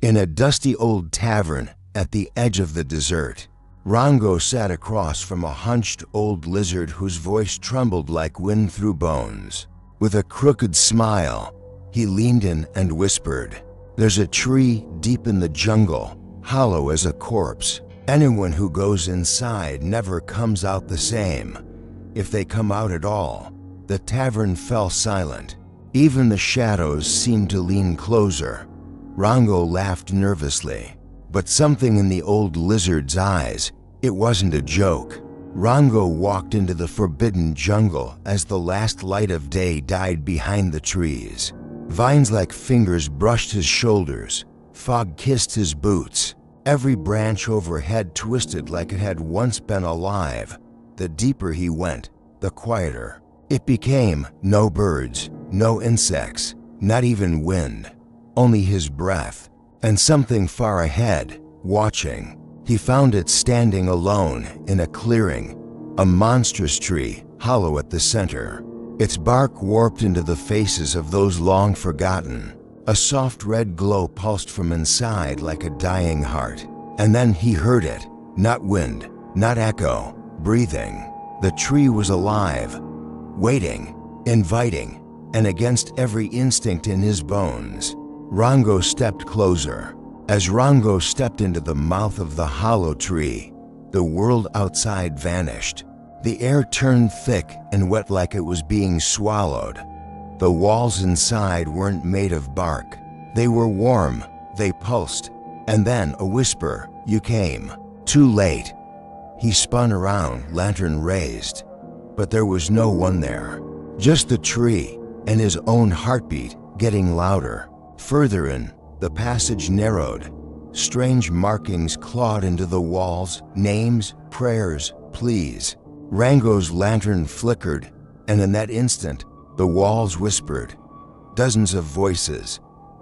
In a dusty old tavern at the edge of the desert, Rango sat across from a hunched old lizard whose voice trembled like wind through bones. With a crooked smile, he leaned in and whispered, "There's a tree deep in the jungle, hollow as a corpse. Anyone who goes inside never comes out the same. If they come out at all." The tavern fell silent. Even the shadows seemed to lean closer. Rango laughed nervously, but something in the old lizard's eyes, it wasn't a joke. Rango walked into the forbidden jungle as the last light of day died behind the trees. Vines like fingers brushed his shoulders. Fog kissed his boots. Every branch overhead twisted like it had once been alive. The deeper he went, the quieter. It became no birds, no insects, not even wind. Only his breath, and something far ahead, watching. He found it standing alone in a clearing, a monstrous tree, hollow at the center. Its bark warped into the faces of those long forgotten. A soft red glow pulsed from inside like a dying heart. And then he heard it, not wind, not echo, breathing. The tree was alive, waiting, inviting, and against every instinct in his bones. Rango stepped closer. As Rango stepped into the mouth of the hollow tree, the world outside vanished. The air turned thick and wet like it was being swallowed. The walls inside weren't made of bark. They were warm, they pulsed, and then a whisper, "You came. Too late." He spun around, lantern raised, but there was no one there. Just the tree and his own heartbeat getting louder. Further in, the passage narrowed. Strange markings clawed into the walls, names, prayers, pleas. Rango's lantern flickered, and in that instant, the walls whispered. Dozens of voices,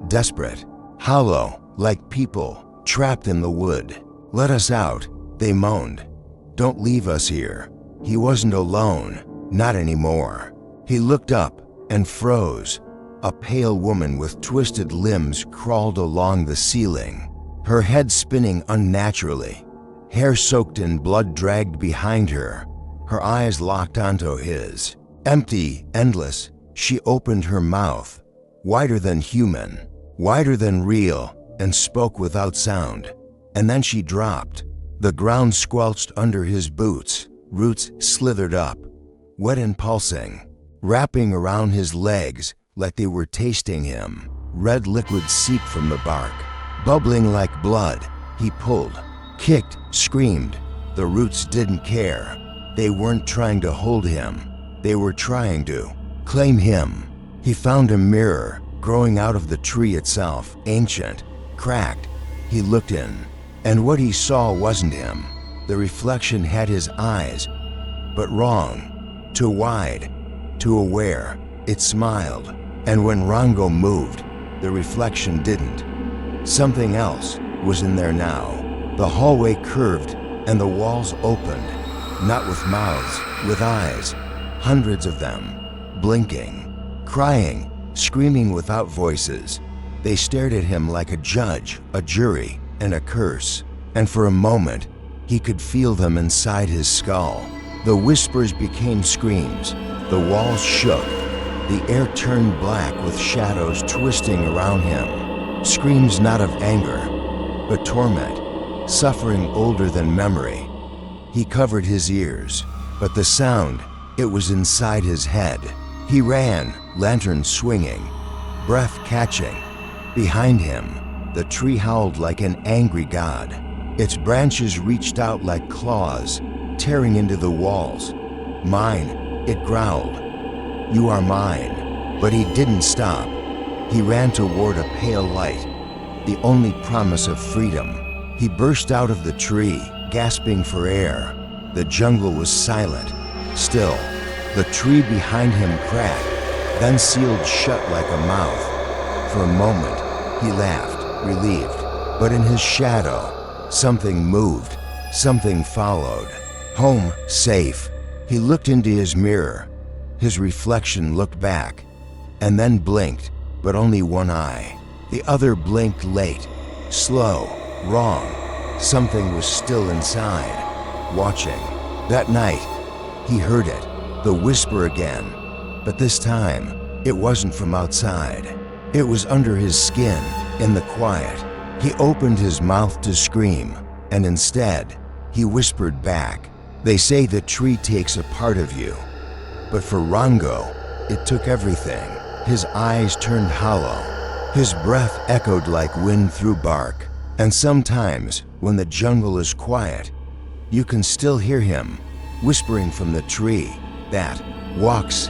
desperate, hollow, like people trapped in the wood. "Let us out," they moaned. "Don't leave us here." He wasn't alone, not anymore. He looked up and froze. A pale woman with twisted limbs crawled along the ceiling, her head spinning unnaturally. Hair soaked in blood dragged behind her, her eyes locked onto his. Empty, endless, she opened her mouth, wider than human, wider than real, and spoke without sound. And then she dropped. The ground squelched under his boots, roots slithered up, wet and pulsing, wrapping around his legs like they were tasting him. Red liquid seeped from the bark, bubbling like blood. He pulled, kicked, screamed. The roots didn't care. They weren't trying to hold him. They were trying to claim him. He found a mirror growing out of the tree itself, ancient, cracked. He looked in, and what he saw wasn't him. The reflection had his eyes, but wrong, too wide, too aware. It smiled, and when Rango moved, the reflection didn't. Something else was in there now. The hallway curved, and the walls opened, not with mouths, with eyes, hundreds of them, blinking, crying, screaming without voices. They stared at him like a judge, a jury, and a curse, and for a moment, he could feel them inside his skull. The whispers became screams. The walls shook. The air turned black with shadows twisting around him. Screams not of anger, but torment, suffering older than memory. He covered his ears, but the sound, it was inside his head. He ran, lantern swinging, breath catching. Behind him, the tree howled like an angry god. Its branches reached out like claws, tearing into the walls. "Mine," it growled. "You are mine." But he didn't stop. He ran toward a pale light, the only promise of freedom. He burst out of the tree, gasping for air. The jungle was silent, still. The tree behind him cracked, then sealed shut like a mouth. For a moment, he laughed, relieved. But in his shadow, something moved, something followed. Home, safe. He looked into his mirror. His reflection looked back, and then blinked, but only one eye. The other blinked late, Slow, wrong. Something was still inside, watching. That night, he heard it, the whisper again. But this time, it wasn't from outside. It was under his skin, in the quiet. He opened his mouth to scream, and instead, he whispered back, "They say the tree takes a part of you." But for Rango, it took everything. His eyes turned hollow. His breath echoed like wind through bark. And sometimes, when the jungle is quiet, you can still hear him whispering from the tree that walks